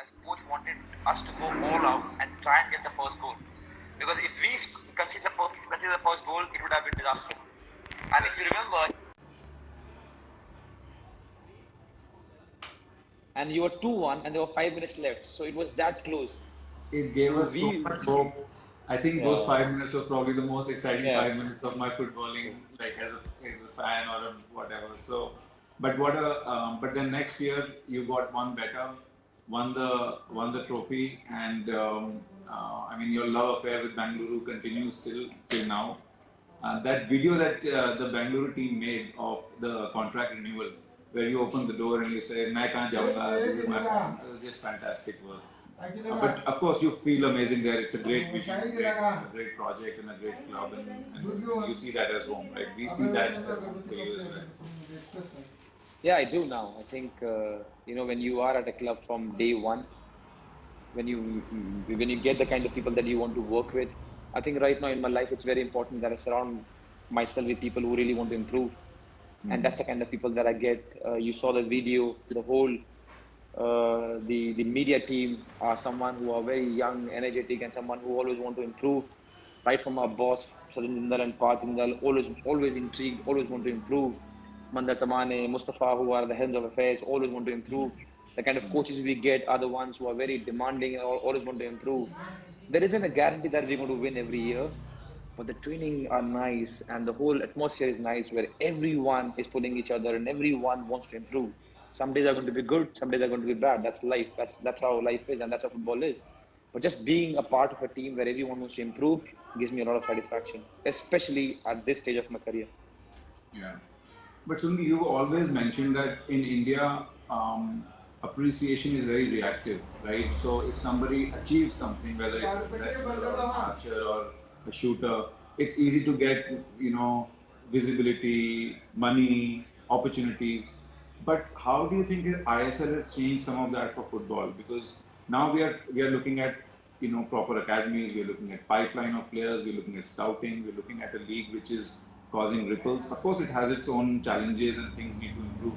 as coach wanted us to go all out and try and get the first goal. Because if we concede the first goal, it would have been disastrous. And if you remember, and you were 2-1 and there were 5 minutes left. So it was that close. It gave So us so we, much hope. I think those yeah, 5 minutes were probably the most exciting yeah. 5 minutes of my footballing, like as a fan or a whatever. So, but then next year you got one better, won the trophy, and I mean your love affair with Bangalore continues still till now. That video that the Bangalore team made of the contract renewal, where you open the door and you say, "मैं कहाँ जाऊँगा? This is my home." It was just fantastic work. But of course, you feel amazing there. It's a great vision, a great project, and a great club, and you see that as home, right? We see that as home for you as well. Yeah, I do now. I think, when you are at a club from day one, when you get the kind of people that you want to work with, I think right now in my life it's very important that I surround myself with people who really want to improve, and that's the kind of people that I get. You saw the video, the whole the media team are someone who are very young, energetic, and someone who always want to improve. Right from our boss, Sajin Jindal and Parth Jindal, always intrigued, always want to improve. Mandar Tamane, Mustafa, who are the heads of affairs, always want to improve. The kind of coaches we get are the ones who are very demanding and always want to improve. There isn't a guarantee that we're going to win every year, but the training are nice and the whole atmosphere is nice where everyone is pulling each other and everyone wants to improve. Some days are going to be good, some days are going to be bad. That's life. That's how life is, and that's how football is. But just being a part of a team where everyone wants to improve gives me a lot of satisfaction, especially at this stage of my career. Yeah. But Sunil, you always mentioned that in India, appreciation is very reactive, right? So if somebody achieves something, whether it's a wrestler or an archer or a shooter, it's easy to get, visibility, money, opportunities. But how do you think ISL has changed some of that for football? Because now we are looking at proper academies, we're looking at pipeline of players, we're looking at scouting, we're looking at a league which is causing ripples. Of course, it has its own challenges and things need to improve.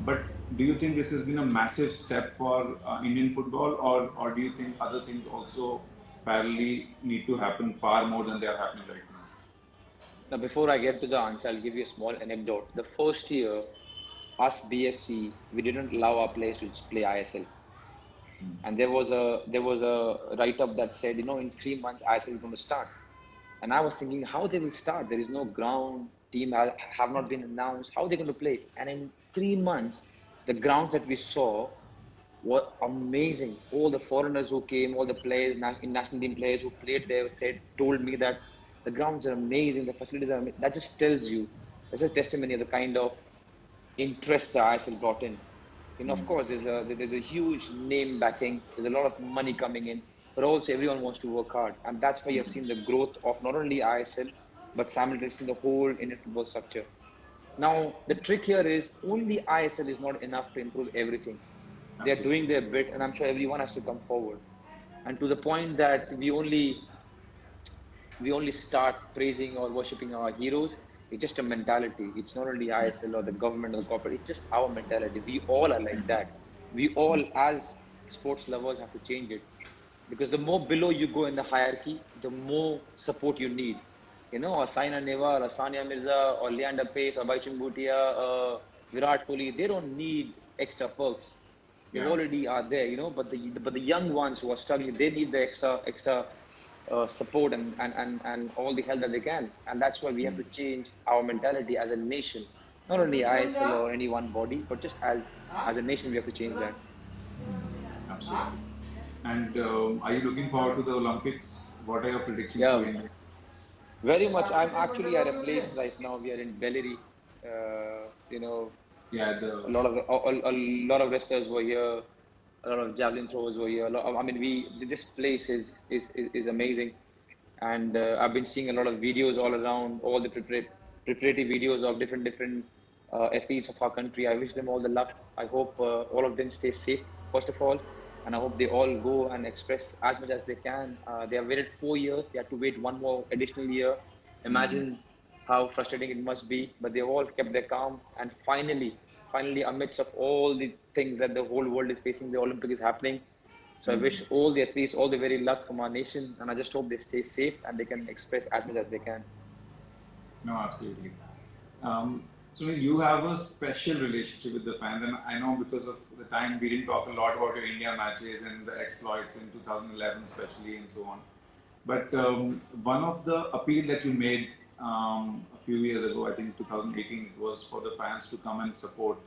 But do you think this has been a massive step for Indian football, or do you think other things also parallelly need to happen far more than they are happening right now? Now, before I get to the answer, I'll give you a small anecdote. The first year, us BFC, we didn't allow our players to just play ISL. And there was a write up that said, in 3 months ISL is going to start. And I was thinking how they will start. There is no ground, team have not been announced. How are they going to play? And in 3 months, the grounds that we saw were amazing. All the foreigners who came, all the players, national team players who played there told me that the grounds are amazing, the facilities are amazing. That just tells you, that's a testimony of the kind of interest the ISL brought in. Of course, there's a huge name backing. There's a lot of money coming in, but also everyone wants to work hard, and that's why you have seen the growth of not only ISL but simultaneously the whole Indian football structure. Now, the trick here is only ISL is not enough to improve everything. They are Absolutely. doing their bit, and I'm sure everyone has to come forward. And to the point that we only start praising or worshipping our heroes. It's just a mentality. It's not only ISL or the government or the corporate. It's just our mentality. We all are like that. We all, as sports lovers, have to change it. Because the more below you go in the hierarchy, the more support you need. A Saina Nehwal, a Sania Mirza, or Leander Pace, or Baichung Bhutia, Virat Kohli, they don't need extra perks. They Yeah. already are there, but the young ones who are struggling, they need the extra support and all the help that they can. And that's why we have to change our mentality as a nation, not only ISL or any one body, but just as a nation, we have to change that. Absolutely. And are you looking forward to the Olympics? What are your predictions for Yeah, India? very much. I'm actually at a place right now. We are in Bellary. Uh, you know, Yeah, a the lot of a lot of wrestlers were here. A lot of javelin throwers were here. I mean, this place is amazing, and I've been seeing a lot of videos all around, all the preparatory videos of different athletes of our country. I wish them all the luck. I hope all of them stay safe first of all, and I hope they all go and express as much as they can. They have waited 4 years. They had to wait one more additional year. Imagine how frustrating it must be, but they all kept their calm, and finally, amidst of all the things that the whole world is facing, the Olympic is happening. So I wish all the athletes all the very luck from our nation, and I just hope they stay safe and they can express as much as they can. No, absolutely. So you have a special relationship with the fans, and I know because of the time we didn't talk a lot about your India matches and the exploits in 2011, especially, and so on. But one of the appeal that you made a few years ago, I think 2018, it was for the fans to come and support.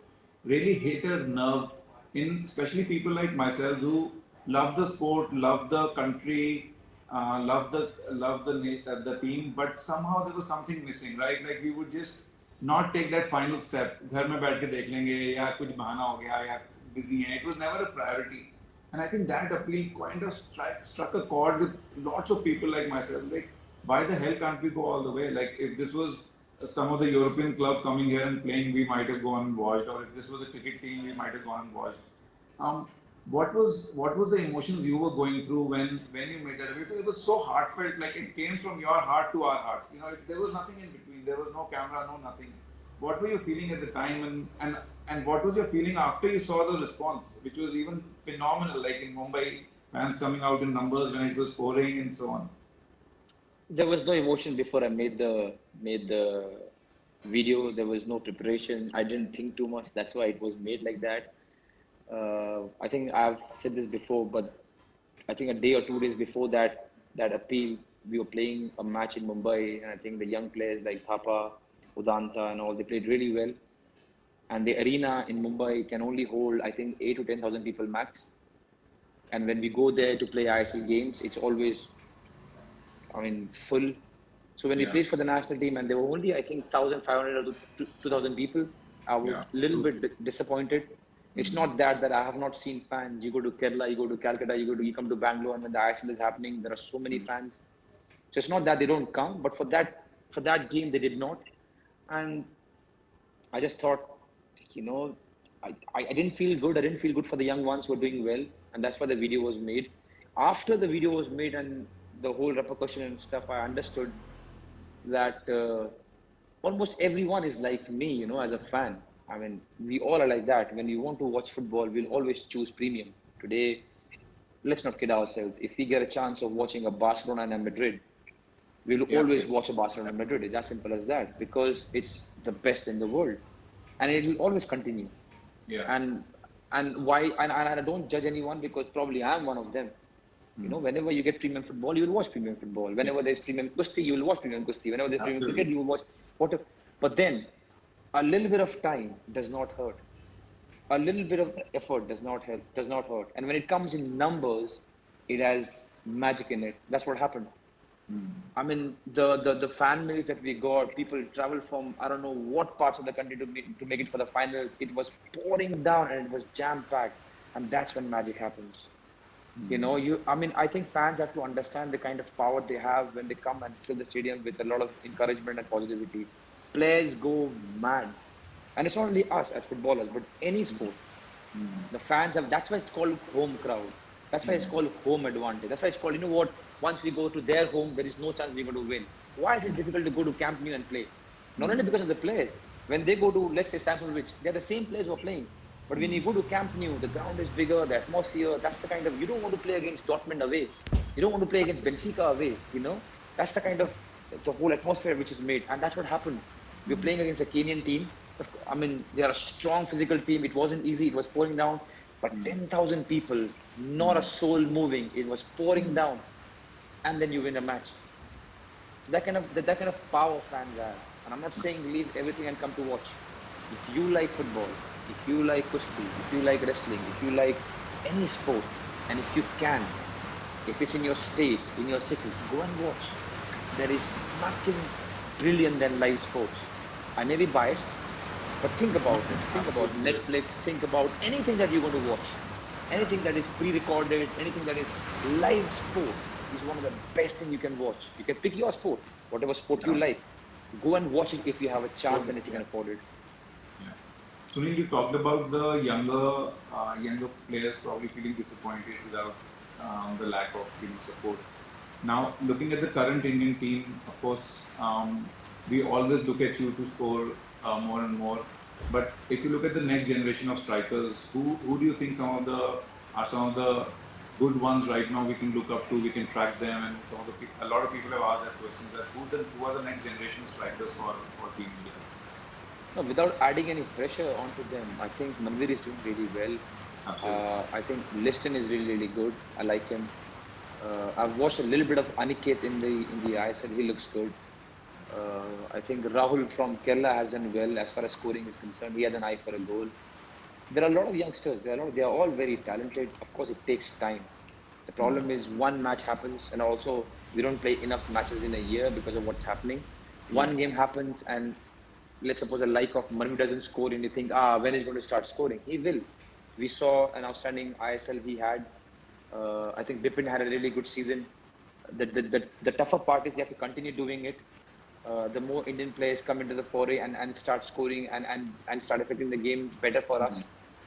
Really hit a nerve in especially people like myself who love the sport, love the country, love the team, but somehow there was something missing, right? Like we would just not take that final step. घर में बैठ के देख लेंगे या कुछ बहाना हो गया या busy हैं. It was never a priority. And I think that appeal kind of struck a chord with lots of people like myself. Like, why the hell can't we go all the way? Like, if this was some of the European club coming here and playing, we might have gone and watched. Or if this was a cricket team, we might have gone and watched. What was the emotions you were going through when you made that? It was so heartfelt. Like it came from your heart to our hearts. There was nothing in between. There was no camera, no nothing. What were you feeling at the time, and what was your feeling after you saw the response, which was even phenomenal, like in Mumbai, fans coming out in numbers when it was pouring and so on? There was no emotion before I made the video. There was no preparation. I didn't think too much. That's why it was made like that. I think I've said this before, but I think a day or 2 days before that appeal, we were playing a match in Mumbai, and I think the young players like Thapa, Udanta, and all they played really well. And the arena in Mumbai can only hold, I think, 8 to 10,000 people max. And when we go there to play ISL games, it's always, I mean, full. So when we Yeah. played for the national team, and there were only, I think, 1,500 or 2,000 people, I was Yeah. a little bit disappointed. It's not that I have not seen fans. You go to Kerala, you go to Calcutta, you come to Bangalore, and when the ISL is happening, there are so many fans. So it's not that they don't come, but for that game they did not. And I just thought, you know, I didn't feel good. I didn't feel good for the young ones who are doing well, and that's why the video was made. After the video was made and the whole repercussion and stuff, I understood that almost everyone is like me, as a fan. I mean, we all are like that. When we want to watch football, we'll always choose premium. Today, let's not kid ourselves. If we get a chance of watching a Barcelona and a Madrid, we'll Yeah. always watch a Barcelona and Madrid. It's as simple as that because it's the best in the world, and it will always continue. Yeah. And why? And I don't judge anyone because probably I'm one of them. Whenever you get premium football, you will watch premium football. Whenever there's premium kusti, you will watch premium kusti. Whenever there's premium Absolutely. cricket, you will watch whatever. But then, a little bit of time does not hurt. A little bit of effort does not hurt. And when it comes in numbers, it has magic in it. That's what happened. I mean, the fan mail that we got, people travel from I don't know what parts of the country to make it for the finals. It was pouring down and it was jam packed, and that's when magic happens. I mean, I think fans have to understand the kind of power they have when they come and fill the stadium with a lot of encouragement and positivity. Players go mad, and it's not only us as footballers, but any sport. The fans have. That's why it's called home crowd. That's why it's called home advantage. That's why it's called. You know what? Once we go to their home, there is no chance we're going to win. Why is it difficult to go to Camp Nou and play? Not only because of the players. When they go to, let's say, Stamford Bridge, they're the same players who are playing. But when you go to Camp Nou, the ground is bigger, the atmosphere. That's the kind of. You don't want to play against Dortmund away. You don't want to play against Benfica away. That's the kind of the whole atmosphere which is made, and that's what happened. We're playing against a Kenyan team. I mean, they are a strong physical team. It wasn't easy. It was pouring down. But 10,000 people, not a soul moving. It was pouring down. And then you win a match. That kind of power fans have. And I'm not saying leave everything and come to watch. If you like football, if you like kusti, if you like wrestling, if you like any sport, and if you can, if it's in your state, in your city, go and watch. There is nothing brilliant than live sports. I may be biased, but think about it. Think about Absolutely. Netflix. Think about anything that you're going to watch. Anything that is pre-recorded, anything that is live sport is one of the best things you can watch. You can pick your sport, whatever sport you Yeah. like. Go and watch it if you have a chance and if you Yeah. can afford it. Yeah. Sunil, you talked about the younger players probably feeling disappointed without the lack of support. Now, looking at the current Indian team, of course, we always look at you to score more and more. But if you look at the next generation of strikers, who do you think are some of the good ones right now we can look up to, we can track them, and some of the a lot of people have asked that question that who are the next generation strikers for Team India? No, without adding any pressure onto them, I think Manvir is doing really well. Absolutely. I think Liston is really, really good. I like him. I've watched a little bit of Aniket in the ISL. He looks good. I think Rahul from Kerala has done well as far as scoring is concerned. He has an eye for a goal. There are a lot of youngsters. They are all very talented. Of course, it takes time. The problem is one match happens, and also we don't play enough matches in a year because of what's happening. Yeah. One game happens, and let's suppose a like of Manu doesn't score, and you think, when is he going to start scoring? He will. We saw an outstanding ISL he had. I think Bipin had a really good season. The tougher part is they have to continue doing it. The more Indian players come into the foray and start scoring and start affecting the game better for Mm. us.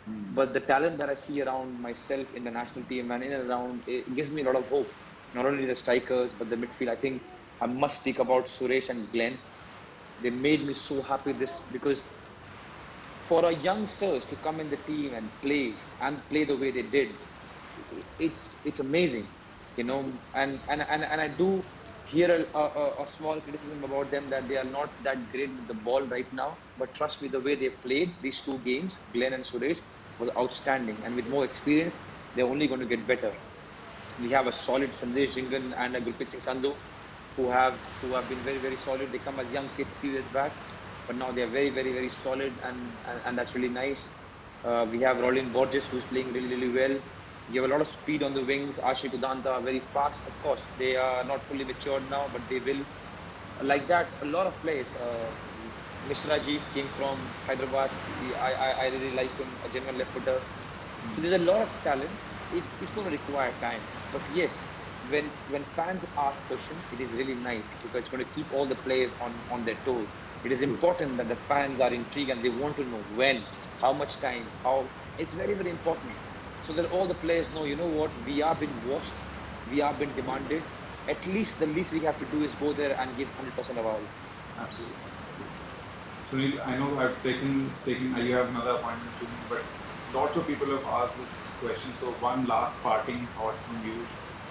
Mm. But the talent that I see around myself in the national team and in and around, it gives me a lot of hope. Not only the strikers, but the midfield. I think I must speak about Suresh and Glenn. They made me so happy this because for our youngsters to come in the team and play the way they did, it's amazing, you know. And I do hear a small criticism about them that they are not that great with the ball right now. But trust me, the way they played these two games, Glenn and Suresh, was outstanding. And with more experience, they're only going to get better. We have a solid Sandesh Jingan and a Gurpreet Singh Sandhu who have been very, very solid. They come as young kids few years back, but now they are very, very, very solid, and that's really nice. We have Rolin Borges who's playing really, really well. You have a lot of speed on the wings. Ashik Udanta very fast. Of course, they are not fully matured now, but they will. Like that, a lot of players. Mishra Ji came from Hyderabad. I really like him, a genuine left footer. So there's a lot of talent. It's going to require time. But yes, when fans ask questions, it is really nice because it's going to keep all the players on their toes. It is True. important that the fans are intrigued and they want to know when, how much time, how. It's very, very important. So that all the players know, you know what, we are being watched, we are being demanded. At least the least we have to do is go there and give 100% of our. Absolutely. Sunil, I know I've taken. You have another appointment to me, but lots of people have asked this question. So one last parting thoughts from you.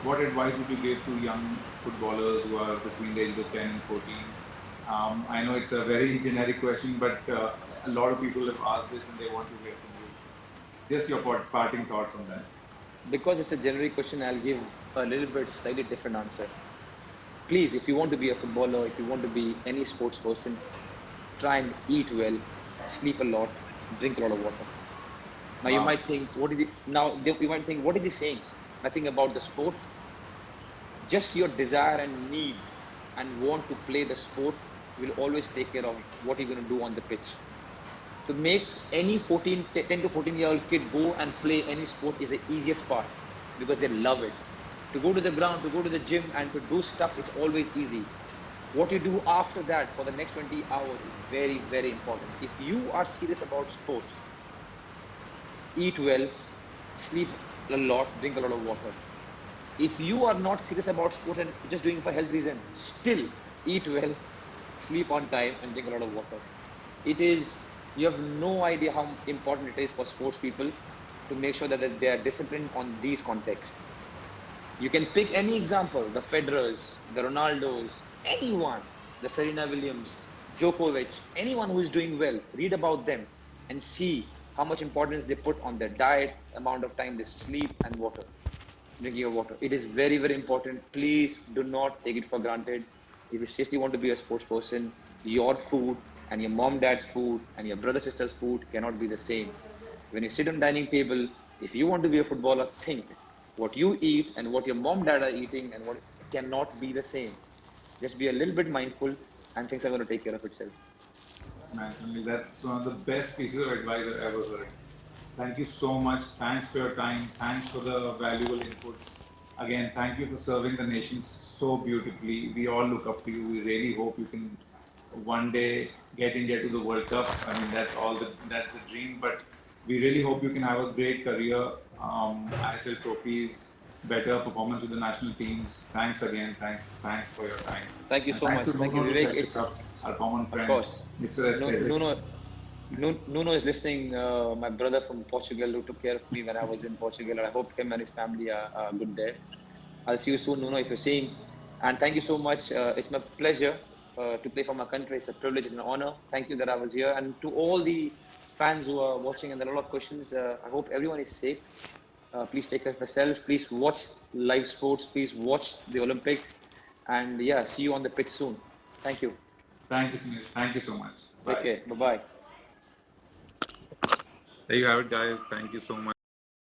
What advice would you give to young footballers who are between the ages of 10 and 14? I know it's a very generic question, but a lot of people have asked this and they want to hear from you. Just your parting thoughts on that. Because it's a generic question, I'll give a little bit slightly different answer. Please, if you want to be a footballer, if you want to be any sports person, try and eat well, sleep a lot, drink a lot of water. Now you Wow. might think, you might think, what is he saying? Nothing about the sport. Just your desire and need and want to play the sport will always take care of what you're going to do on the pitch. To make any 10 to 14-year-old kid go and play any sport is the easiest part because they love it. To go to the ground, to go to the gym, and to do stuff, it's always easy. What you do after that for the next 20 hours is very, very important. If you are serious about sports, eat well, sleep a lot, drink a lot of water. If you are not serious about sports and just doing it for health reason, still eat well, sleep on time, and drink a lot of water. It is, you have no idea how important it is for sports people to make sure that they are disciplined on these contexts. You can pick any example, the Federers, the Ronaldos, anyone, the Serena Williams, Djokovic, anyone who is doing well, read about them and see how much importance they put on their diet, amount of time they sleep, and water, drinking your water. It is very, very important. Please do not take it for granted. If you seriously want to be a sports person, your food and your mom, dad's food and your brother, sister's food cannot be the same. When you sit on dining table, if you want to be a footballer, think what you eat and what your mom, dad are eating and what cannot be the same. Just be a little bit mindful and things are going to take care of itself. Man, Sunil, that's one of the best pieces of advice I've ever heard. Thank you so much. Thanks for your time. Thanks for the valuable inputs. Again, thank you for serving the nation so beautifully. We all look up to you. We really hope you can one day get India to the World Cup. I mean, that's the dream. But we really hope you can have a great career. ISL trophies, better performance with the national teams. Thanks again. Thanks for your time. Thank you And so thanks much. to Thank you, Nuno to Vivek. set this It's, up. Our common of friend, course, Mr. no, no, Aesthetics. no. Nuno is listening. My brother from Portugal who took care of me when I was in Portugal. And I hope him and his family are good there. I'll see you soon, Nuno, if you're seeing. And thank you so much. It's my pleasure to play for my country. It's a privilege and an honor. Thank you that I was here. And to all the fans who are watching and there are a lot of questions, I hope everyone is safe. Please take care of yourself. Please watch live sports. Please watch the Olympics. And yeah, see you on the pitch soon. Thank you. Thank you, Sunil. Thank you so much. Take Bye. care. Bye bye. There you have it, guys. Thank you so much.